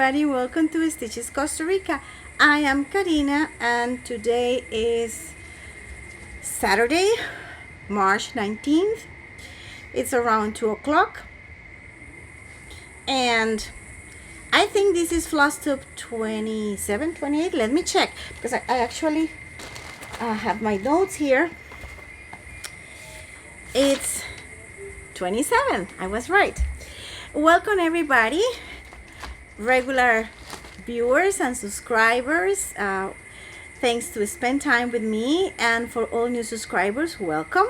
everybody, welcome to Stitches Costa Rica. I am Karina and today is Saturday, March 19th. It's around 2 o'clock and I think this is floss tube 27, 28. Let me check because I actually have my notes here. It's 27. I was right. Welcome everybody, regular viewers and subscribers. Thanks to spend time with me, and for all new subscribers, welcome.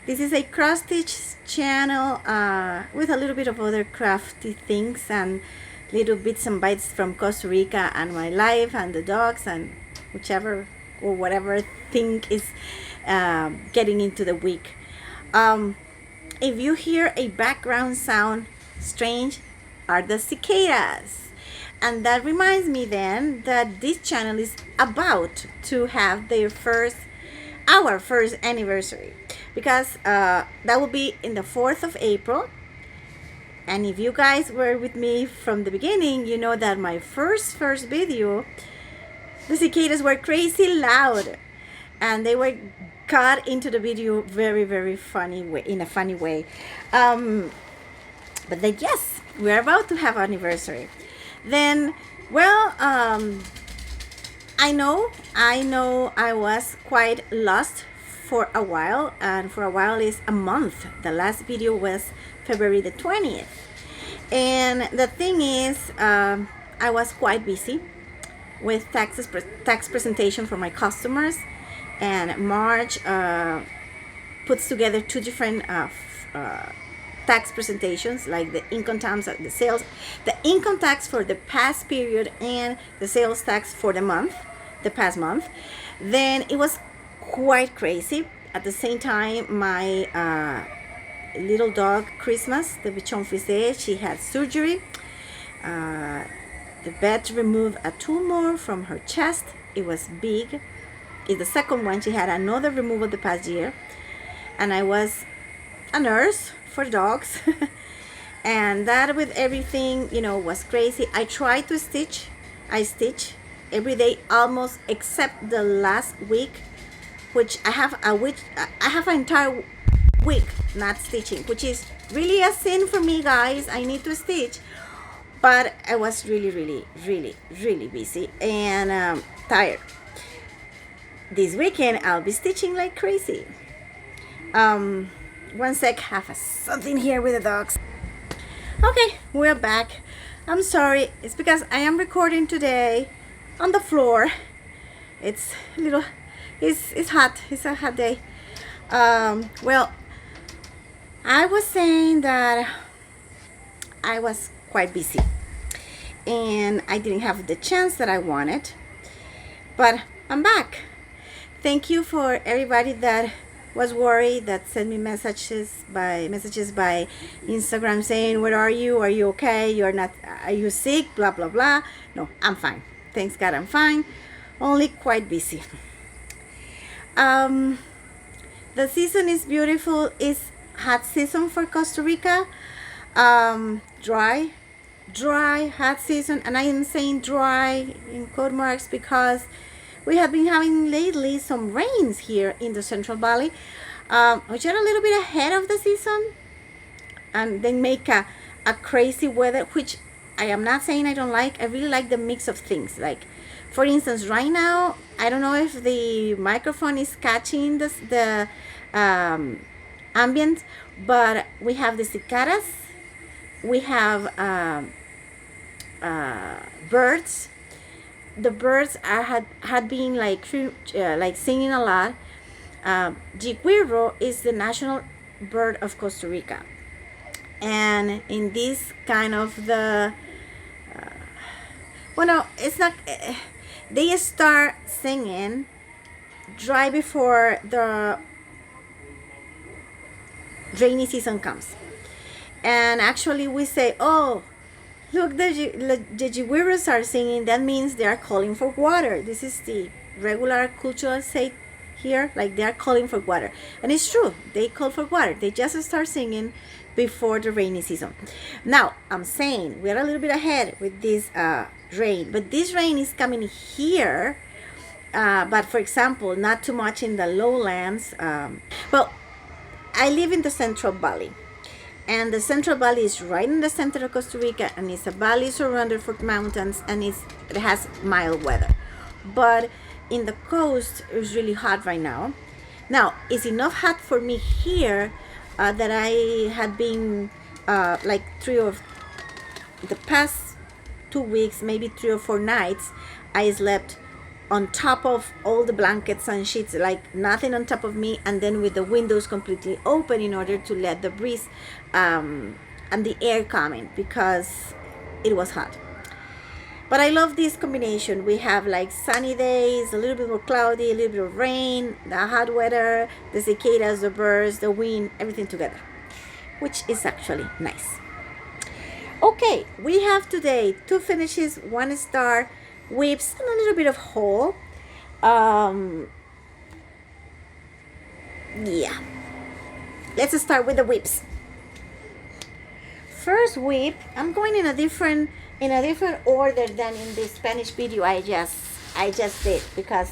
This is a cross stitch channel with a little bit of other crafty things and little bits and bytes from Costa Rica and my life and the dogs and whichever or whatever thing is getting into the week. If you hear a background sound strange, are the cicadas. And that reminds me then that this channel is about to have our first anniversary, because that will be in the 4th of April. And if you guys were with me from the beginning, you know that my first video, the cicadas were crazy loud and they were cut into the video very funny way, in a funny way. But then yes, we're about to have anniversary. Then, well, I know I was quite lost for a while, and for a while is a month. The last video was February the 20th. And the thing is, I was quite busy with tax presentation for my customers, and March puts together two different tax presentations, like the income tax, the sales, the income tax for the past period and the sales tax for the past month. Then it was quite crazy. At the same time, my little dog Chirstmas, the bichon frisé, she had surgery. The vet removed a tumor from her chest. It was big. It's the second one. She had another removal the past year, and I was a nurse for dogs and that with everything, you know, was crazy. I tried to stitch. I stitch every day almost, except the last week, which I have an entire week not stitching, which is really a sin for me, guys. I need to stitch, but I was really busy and tired. This weekend I'll be stitching like crazy. One sec, have something here with the dogs. Okay, we're back. I'm sorry, it's because I am recording today on the floor. It's hot. It's a hot day. Well, I was saying that I was quite busy and I didn't have the chance that I wanted, but I'm back. Thank you for everybody that was worried, that sent me messages by Instagram saying, where are you okay, are you sick, blah blah blah. No, I'm fine, thanks God, I'm fine, only quite busy. The season is beautiful. It's hot season for Costa Rica. Dry hot season, and I am saying dry in quote marks because we have been having lately some rains here in the Central Valley, which are a little bit ahead of the season, and they make a crazy weather, which I am not saying I don't like. I really like the mix of things. Like, for instance, right now, I don't know if the microphone is catching the ambient, but we have the cicadas, we have birds. The birds had been like singing a lot. Cuore is the national bird of Costa Rica, and in this kind of the well, no, it's not. They start singing right before the rainy season comes, and actually we say, oh, look, the Cueros are singing. That means they are calling for water. This is the regular cultural say here, like they are calling for water. And it's true, they call for water. They just start singing before the rainy season. Now, I'm saying we're a little bit ahead with this rain, but this rain is coming here. But for example, not too much in the lowlands. Well, I live in the Central Valley. And the Central Valley is right in the center of Costa Rica, and it's a valley surrounded with mountains, and it has mild weather. But in the coast, it's really hot right now. Now, it's enough hot for me here that I had been like the past 2 weeks, maybe 3 or 4 nights, I slept on top of all the blankets and sheets, like nothing on top of me, and then with the windows completely open in order to let the breeze and the air come in, because it was hot. But I love this combination. We have like sunny days, a little bit more cloudy, a little bit of rain, the hot weather, the cicadas, the birds, the wind, everything together, which is actually nice. Okay, we have today 2 finishes, 1 star, whips, and a little bit of hole. Yeah, let's start with the whips. First whip, I'm going in a different order than in the Spanish video I just did, because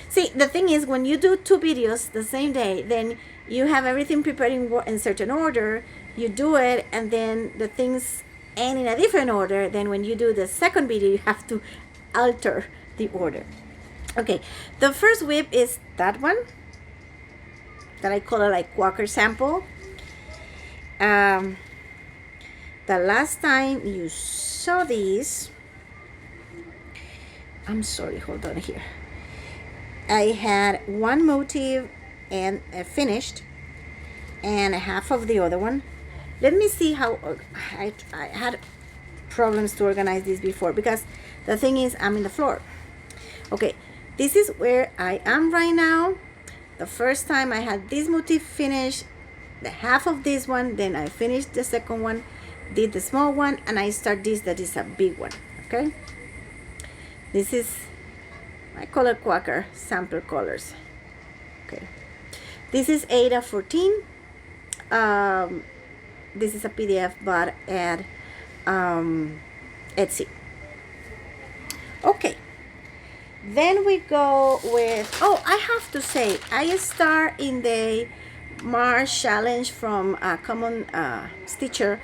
see, the thing is, when you do 2 videos the same day, then you have everything prepared in certain order, you do it, and then the things end in a different order. Then when you do the second video, you have to alter the order. Okay, the first whip is that one that I call it like Quaker sample. The last time you saw these, I'm sorry, hold on here, I had 1 motif and finished, and half of the other one. Let me see how I had problems to organize this before, because the thing is, I'm in the floor. Okay, this is where I am right now. The first time I had this motif finished, the half of this one, then I finished the second one, did the small one, and I start this that is a big one. Okay, this is my color Quaker sample colors. Okay, this is 8 of 14. This is a PDF but at Etsy. Okay, then we go with, oh, I have to say, I start in the March challenge from Common Stitcher,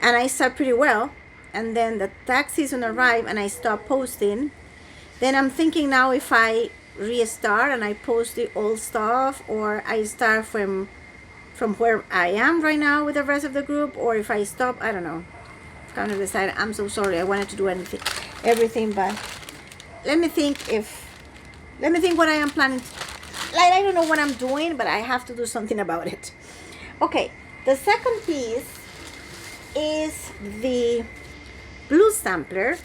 and I start pretty well, and then the tax season arrived and I stopped posting. Then I'm thinking now if I restart and I post the old stuff, or I start from where I am right now with the rest of the group, or if I stop, I don't know. I've kind of decided. I'm so sorry, I wanted to do everything, but let me think what I am planning. Like, I don't know what I'm doing, but I have to do something about it. Okay, the second piece is the blue sampler,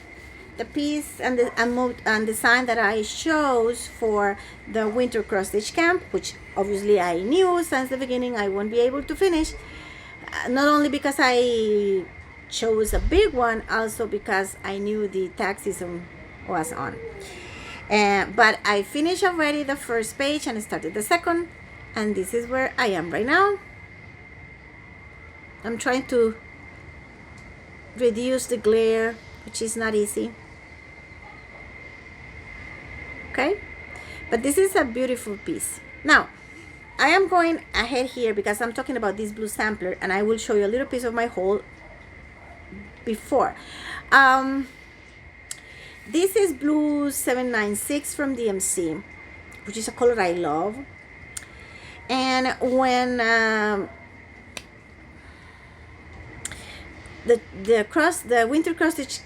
the piece and the design that I chose for the winter cross stitch camp, which obviously I knew since the beginning I won't be able to finish, not only because I chose a big one, also because I knew the tax season was on. But I finished already the first page and started the second, and this is where I am right now. I'm trying to reduce the glare, which is not easy. Okay, but this is a beautiful piece. Now, I am going ahead here because I'm talking about this blue sampler, and I will show you a little piece of my haul before. This is blue 796 from DMC, which is a color I love. And when the winter cross stitch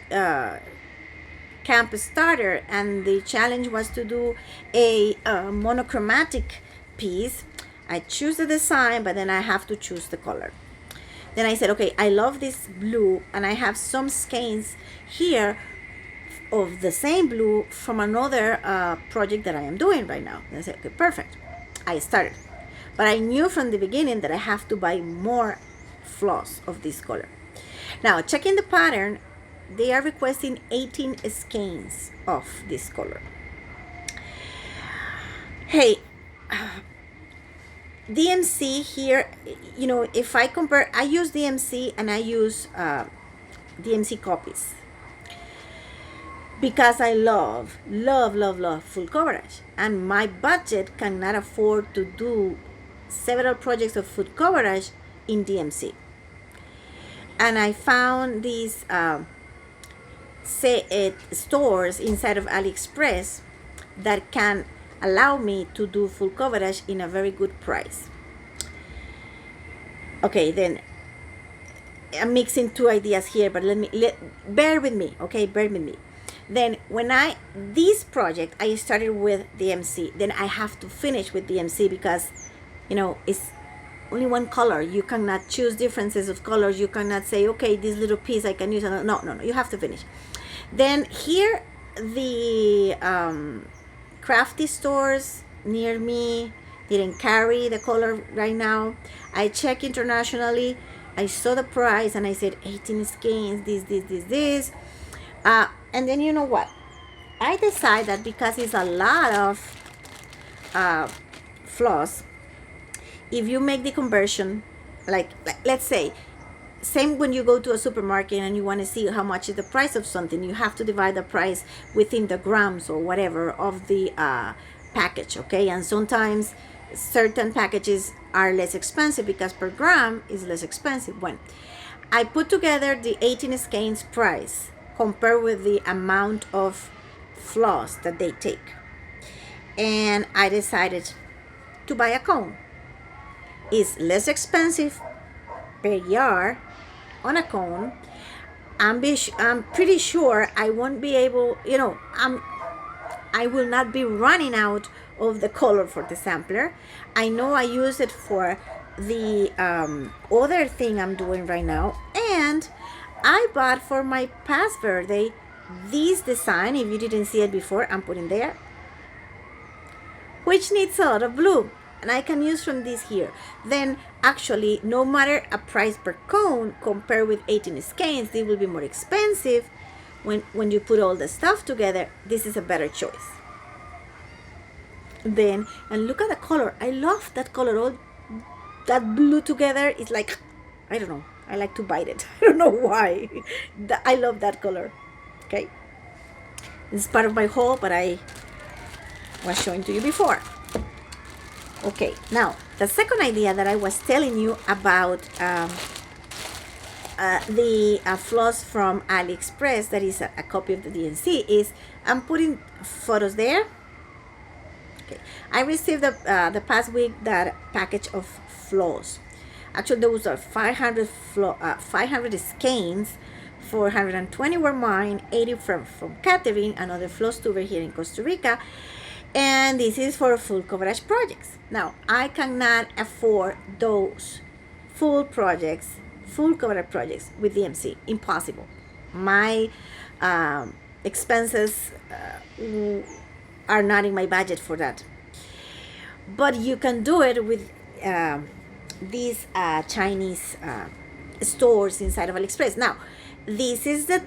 camp started, and the challenge was to do a monochromatic piece, I choose the design, but then I have to choose the color. Then I said, okay, I love this blue, and I have some skeins here of the same blue from another project that I am doing right now. And I said, okay, perfect. I started, but I knew from the beginning that I have to buy more floss of this color. Now, checking the pattern, they are requesting 18 skeins of this color. Hey, DMC here, you know, if I compare, I use DMC and I use DMC copies because I love full coverage, and my budget cannot afford to do several projects of full coverage in DMC. And I found these stores inside of AliExpress that can allow me to do full coverage in a very good price. Okay, then I'm mixing two ideas here, but bear with me, okay? Bear with me. Then when this project, I started with DMC. Then I have to finish with DMC because, you know, it's only one color. You cannot choose differences of colors. You cannot say, okay, this little piece I can use. No. You have to finish. Then here, the crafty stores near me didn't carry the color right now. I checked internationally. I saw the price and I said 18 skeins, this. And then you know what? I decided that because it's a lot of floss, if you make the conversion, like let's say, same when you go to a supermarket and you want to see how much is the price of something, you have to divide the price within the grams or whatever of the package, okay? And sometimes certain packages are less expensive because per gram is less expensive. When I put together the 18 skeins price compared with the amount of floss that they take, and I decided to buy a cone. It's less expensive per yard on a cone. I'm pretty sure I won't be able, you know, I will not be running out of the color for the sampler. I know I use it for the other thing I'm doing right now. And I bought for my past birthday this design. If you didn't see it before, I'm putting there, which needs a lot of blue, and I can use from this here. Then actually, no matter a price per cone compared with 18 skeins, they will be more expensive. When you put all the stuff together, this is a better choice. Then, and look at the color. I love that color. All that blue together is like, I don't know, I like to bite it. I don't know why. I love that color. Okay, this is part of my haul, but I was showing to you before. Okay, now the second idea that I was telling you about, the floss from AliExpress, that is a copy of the DMC, is I'm putting photos there. Okay, I received the past week that package of floss. Actually, those are 500 skeins. 420 were mine, 80 from Catherine, another floss tuber here in Costa Rica. And this is for full coverage projects. Now, I cannot afford those full coverage projects with DMC. Impossible. My expenses are not in my budget for that. But you can do it with these Chinese stores inside of AliExpress. Now, this is the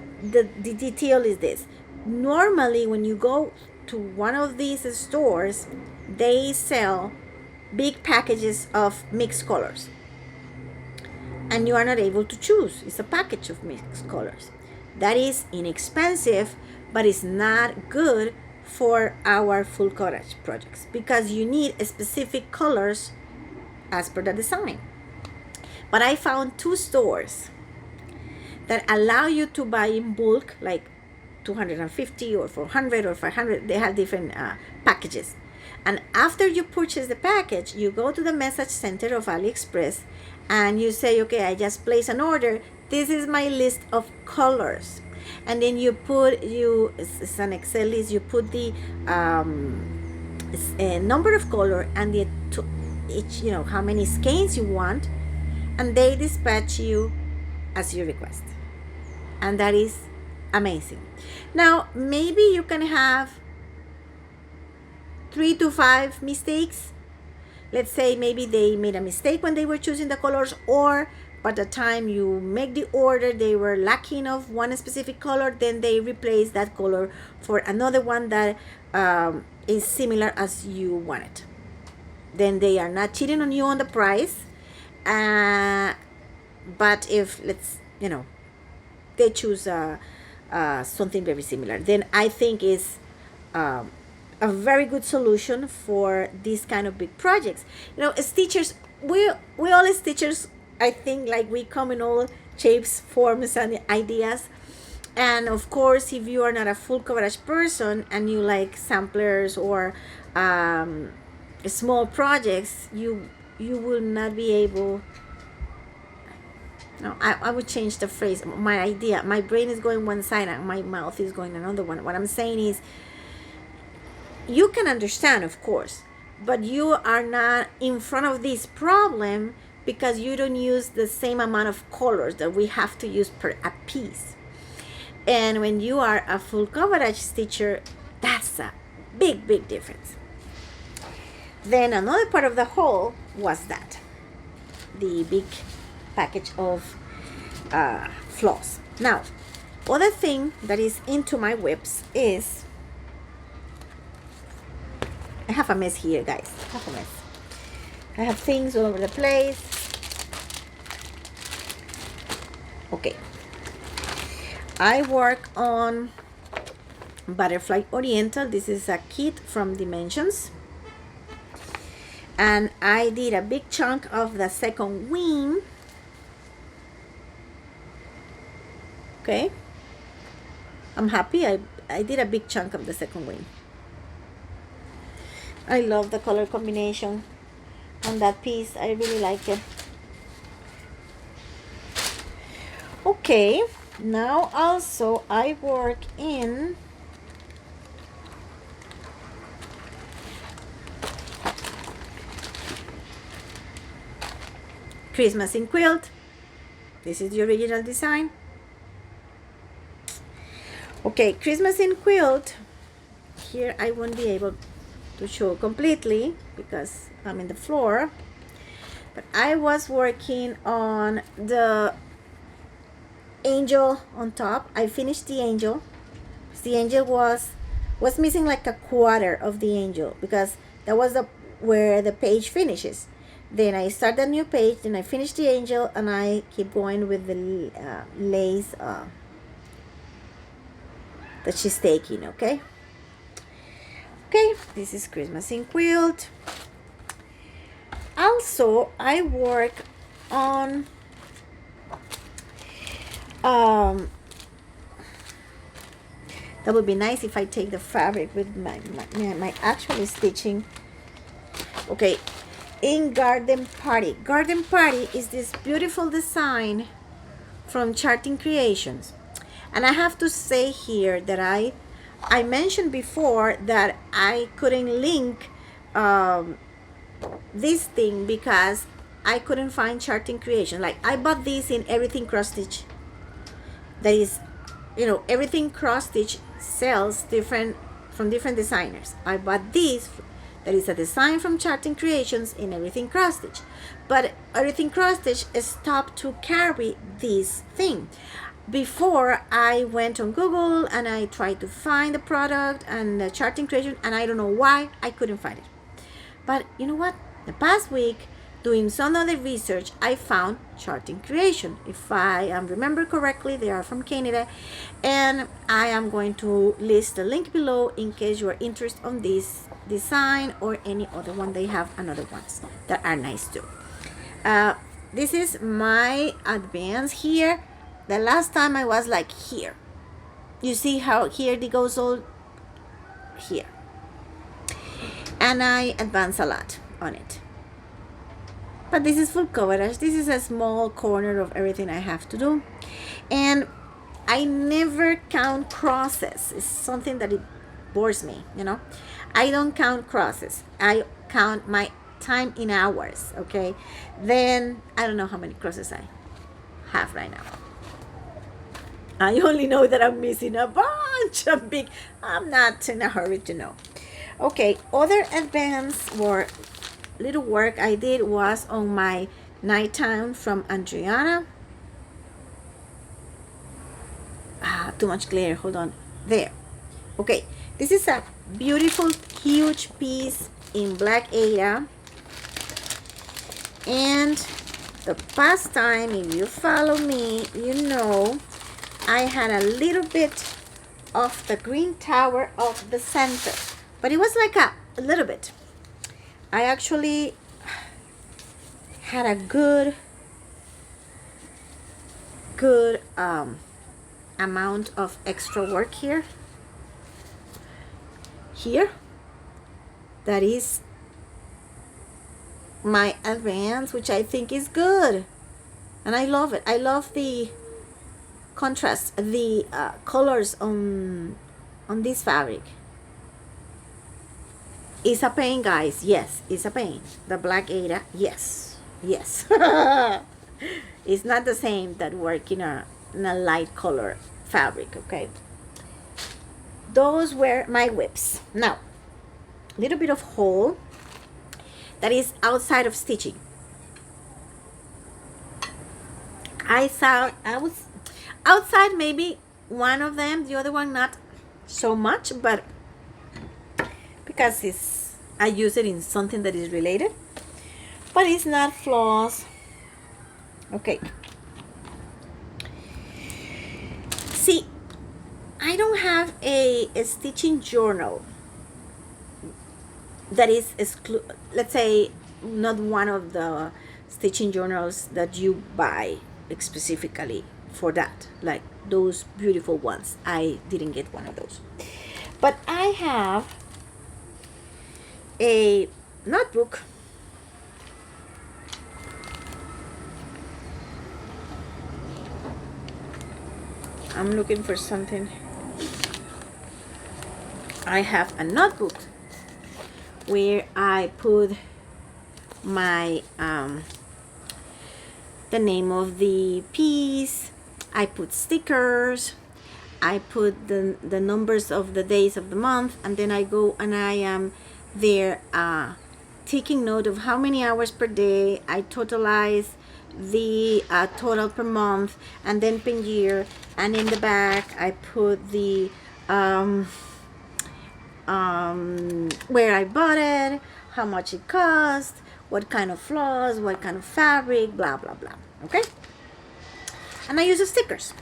detail is this. Normally, when you go to one of these stores, they sell big packages of mixed colors, and you are not able to choose. It's a package of mixed colors. That is inexpensive, but it's not good for our full coverage projects because you need specific colors as per the design. But I found two stores that allow you to buy in bulk, like 250 or 400 or 500. They have different packages. And after you purchase the package, you go to the message center of AliExpress and you say, okay, I just placed an order. This is my list of colors. And then you put, it's an Excel list, you put the number of color and each, you know, how many skeins you want, and they dispatch you as you request. And that is amazing. Now, maybe you can have 3 to 5 mistakes. Let's say maybe they made a mistake when they were choosing the colors, or by the time you make the order, they were lacking of one specific color, then they replace that color for another one that is similar as you want it. then they are not cheating on you on the price. But if they choose something very similar, then I think is a very good solution for these kind of big projects. As teachers, we all as teachers, I think, like, we come in all shapes, forms, and ideas. And of course, if you are not a full coverage person and you like samplers or small projects, you will not be able. No, I would change the phrase. My brain is going one side and my mouth is going another one. What I'm saying is, you can understand, of course, but you are not in front of this problem because you don't use the same amount of colors that we have to use per a piece. And when you are a full coverage teacher, that's a big difference. Then another part of the haul was that the big package of floss. Now, other thing that is into my whips is, I have a mess here, guys. I have things all over the place. Okay. I work on Butterfly Oriental. This is a kit from Dimensions. And I did a big chunk of the second wing. Okay. I'm happy. I did a big chunk of the second wing. I love the color combination on that piece. I really like it. Okay. Now also I work in Christmas in Quilt. This is the original design. Okay, Christmas in Quilt. Here I won't be able to show completely because I'm in the floor. But I was working on the angel on top. I finished the angel. The angel was missing like a quarter of the angel because that was where the page finishes. Then I start a new page, then I finish the angel, and I keep going with the lace that she's taking. Okay, this is Christmas in Quilt. Also, I work on that would be nice if I take the fabric with my actual stitching. Okay, in Garden Party. Garden Party is this beautiful design from Charting Creations. And I have to say here that I mentioned before that I couldn't link this thing because I couldn't find Charting Creation. Like, I bought this in Everything Cross Stitch. That is, Everything Cross Stitch sells from different designers. I bought this. That is a design from Charting Creations in Everything Cross Stitch. But Everything Cross Stitch stopped to carry this thing. Before, I went on Google and I tried to find the product and the Charting Creation, and I don't know why I couldn't find it. But you know what? The past week, doing some other research, I found Charting Creation. If I remember correctly, they are from Canada, and I am going to list the link below in case you are interested on this design or any other one. They have another ones that are nice too. This is my advance here. The last time I was like here. You see how here it goes all here. And I advance a lot on it. But this is full coverage. This is a small corner of everything I have to do. And I never count crosses. It's something that it bores me, I don't count crosses. I count my time in hours, okay? Then I don't know how many crosses I have right now. I only know that I'm missing a bunch of big. I'm not in a hurry to know. Okay, other advanced or little work I did was on my nighttime from Andriana. Too much glare. Hold on. There. Okay, this is a beautiful, huge piece in Black Ada. And the past time, if you follow me, you know I had a little bit of the green tower of the center, but it was like a little bit. I actually had a good amount of extra work here. That is my advance, which I think is good, and I love it. I love the contrast, the colors on this fabric. It's a pain, guys. Yes, it's a pain. The black Ada, yes. It's not the same that work in a light color fabric. Okay, those were my whips. Now, a little bit of hole that is outside of stitching. I thought I was outside, maybe one of them, the other one not so much, but because I use it in something that is related, but it's not floss. Okay, see, I don't have a stitching journal that is let's say not one of the stitching journals that you buy specifically for that, like those beautiful ones. I didn't get one of those, but I have a notebook I'm looking for something. I have a notebook where I put my the name of the piece. I put stickers. I put the numbers of the days of the month, and then I go and I am there taking note of how many hours per day. I totalize the total per month, and then per year. And in the back I put the where I bought it, how much it cost, what kind of floss, what kind of fabric, blah blah blah. Okay, and I use the stickers,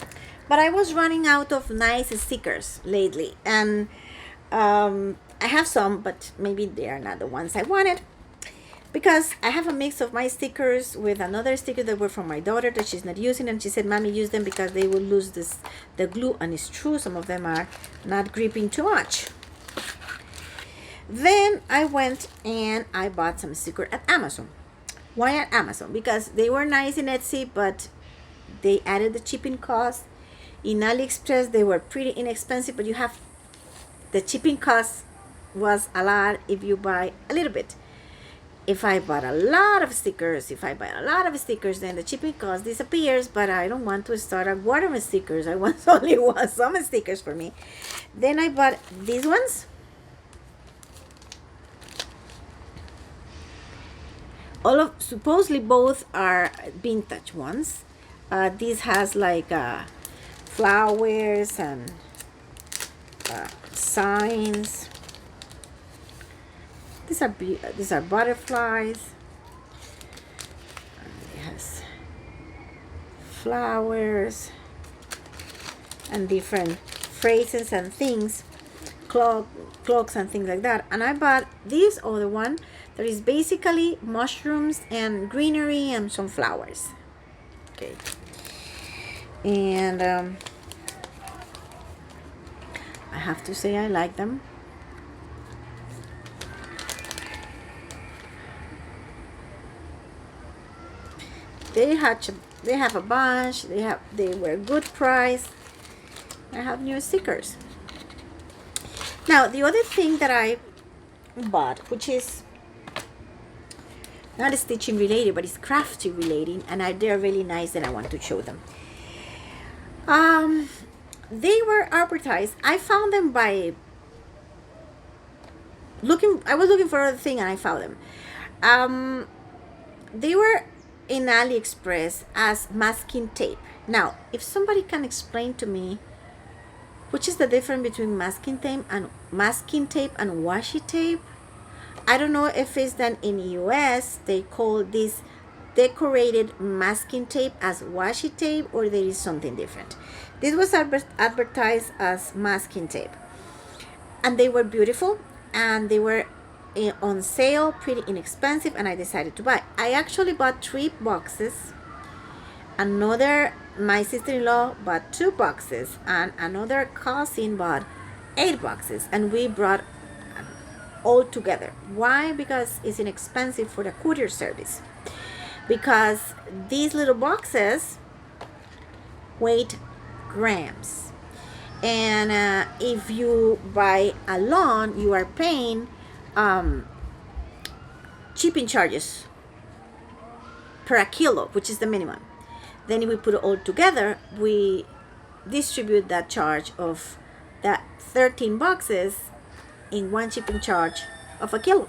but I was running out of nice stickers lately, and I have some, but maybe they are not the ones I wanted, because I have a mix of my stickers with another sticker that were from my daughter that she's not using, and she said, "Mommy, use them because they will lose the glue," and it's true, some of them are not gripping too much. Then I went and I bought some stickers at Amazon. Why at Amazon? Because they were nice in Etsy, but they added the shipping cost. In AliExpress, they were pretty inexpensive, but you have the shipping cost was a lot if you buy a little bit. If I bought a lot of stickers, then the shipping cost disappears, but I don't want to start a war with stickers. I want only some stickers for me. Then I bought these ones. Supposedly both are vintage ones. This has like flowers and signs. These are butterflies. It has flowers and different phrases and things, clocks and things like that. And I bought this other one that is basically mushrooms and greenery and some flowers. Okay, and I have to say I like them. They have a bunch. They were good price. I have new stickers. Now the other thing that I bought, which is not stitching related, but it's crafty related, and they're really nice, and I want to show them. They were advertised. I found them by looking. I was looking for other thing, and I found them. They were in AliExpress as masking tape. Now, if somebody can explain to me which is the difference between masking tape and washi tape. I don't know if it's done in US they call this decorated masking tape as washi tape, or there is something different. This was advertised as masking tape, and they were beautiful, and they were on sale, pretty inexpensive, and I decided to buy. I actually bought 3 boxes. My sister-in-law bought 2 boxes, and another cousin bought 8 boxes, and we brought all together. Why? Because it's inexpensive for the courier service. Because these little boxes weight grams, and if you buy alone, you are paying shipping charges per a kilo, which is the minimum. Then if we put it all together, we distribute that charge of that 13 boxes in one shipping charge of a kilo.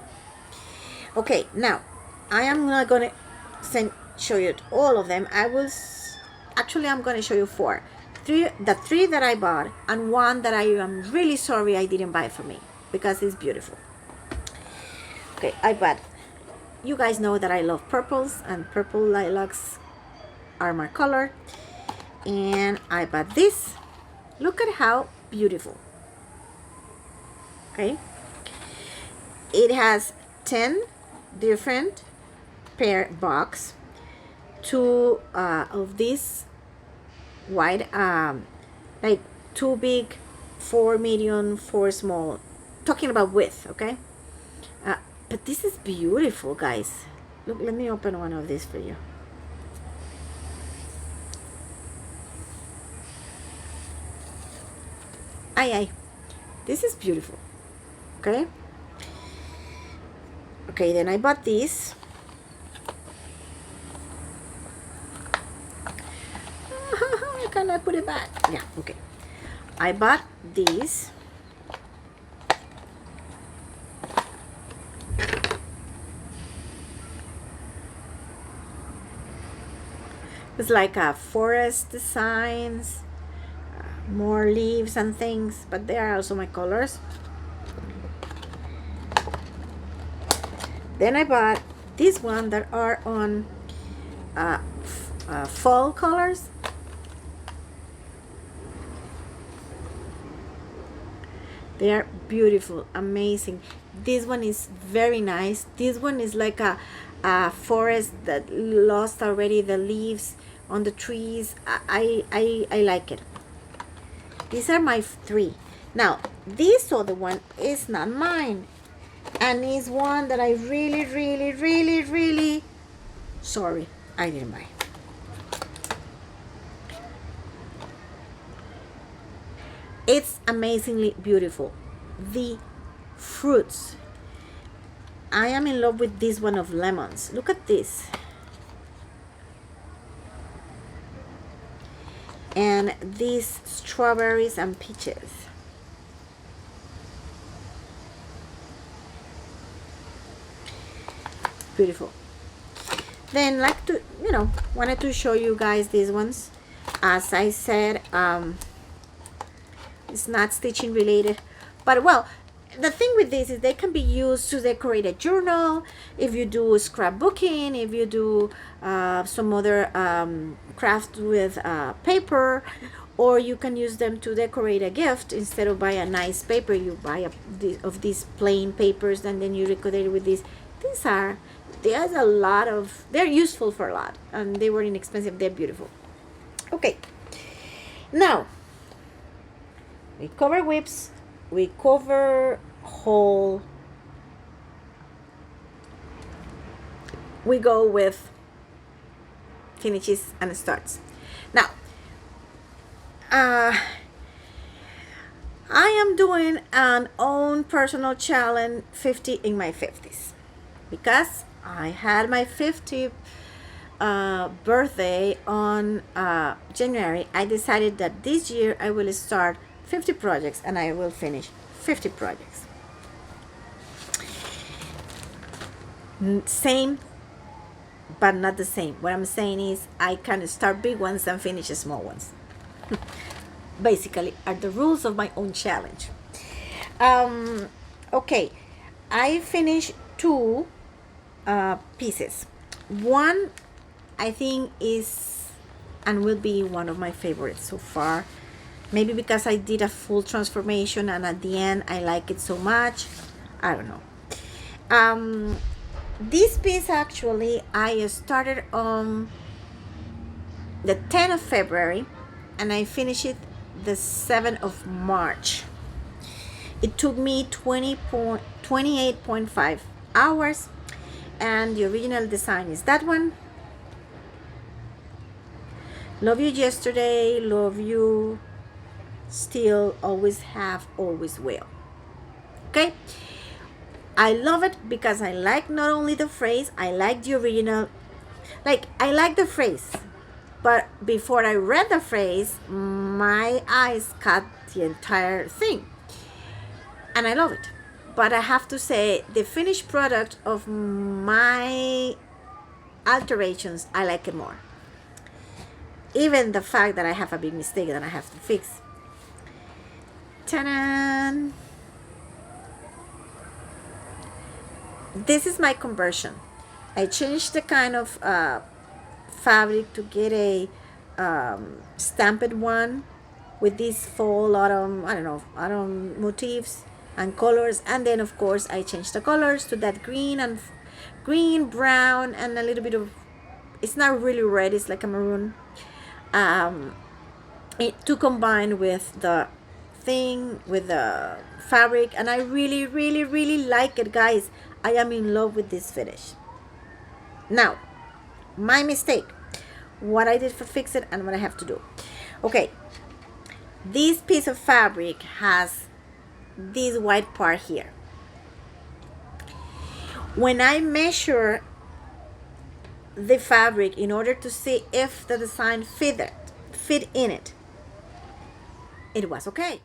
Okay, now I am not gonna show you all of them. I'm gonna show you 4. The 3 that I bought, and 1 that I am really sorry I didn't buy for me, because it's beautiful. Okay, I bought, you guys know that I love purples, and purple lilacs are my color, and I bought this. Look at how beautiful. Okay, it has 10 different pair box, 2 of these white, like 2 big, 4 medium, 4 small, talking about width. Okay, but this is beautiful, guys. Look, let me open one of these for you. Aye, this is beautiful. Okay, then I bought this. Can I put it back? Yeah, okay. I bought these. It's like a forest designs, more leaves and things, but they are also my colors. Then I bought this one that are on fall colors. They are beautiful, amazing. This one is very nice. This one is like a forest that lost already the leaves on the trees. I like it. These are my 3. Now, this other one is not mine, and is one that I really sorry I didn't buy. It's amazingly beautiful. The fruits, I am in love with this one of lemons. Look at this. And these strawberries and peaches. Beautiful. Then wanted to show you guys these ones. As I said, it's not stitching related, but well, the thing with this is they can be used to decorate a journal, if you do scrapbooking, if you do some other craft with paper, or you can use them to decorate a gift. Instead of buy a nice paper, you buy of these plain papers, and then you decorate it with these. There's a lot of, they're useful for a lot, and they were inexpensive. They're beautiful. Okay, now we cover whips, we cover whole, we go with finishes and starts. Now, I am doing an own personal challenge, 50 in my 50s, because I had my 50th birthday on January. I decided that this year I will start 50 projects, and I will finish 50 projects. Same, but not the same. What I'm saying is I can start big ones and finish small ones. Basically, are the rules of my own challenge. Okay, I finished 2 pieces. One I think is and will be one of my favorites so far. Maybe because I did a full transformation and at the end I like it so much. I don't know. This piece actually I started on the 10th of February and I finished it the 7th of March. It took me 28.5 hours, and the original design is that one. Love you yesterday, love you still, always have, always will. Okay? I love it because I like not only the phrase, I like the original. Like, I like the phrase, but before I read the phrase, my eyes caught the entire thing. And I love it. But I have to say, the finished product of my alterations, I like it more. Even the fact that I have a big mistake that I have to fix. Ta-da! This is my conversion. I changed the kind of fabric to get a stamped one with these fall autumn, autumn motifs and colors. And then of course I changed the colors to that green and green, brown, and a little bit of, it's not really red, it's like a maroon, to combine with the thing, with the fabric. And I really, really, really like it, guys. I am in love with this finish. Now, my mistake, what I did for fix it and what I have to do. Okay, this piece of fabric has this white part here. When I measure the fabric in order to see if the design fit in it, it was okay.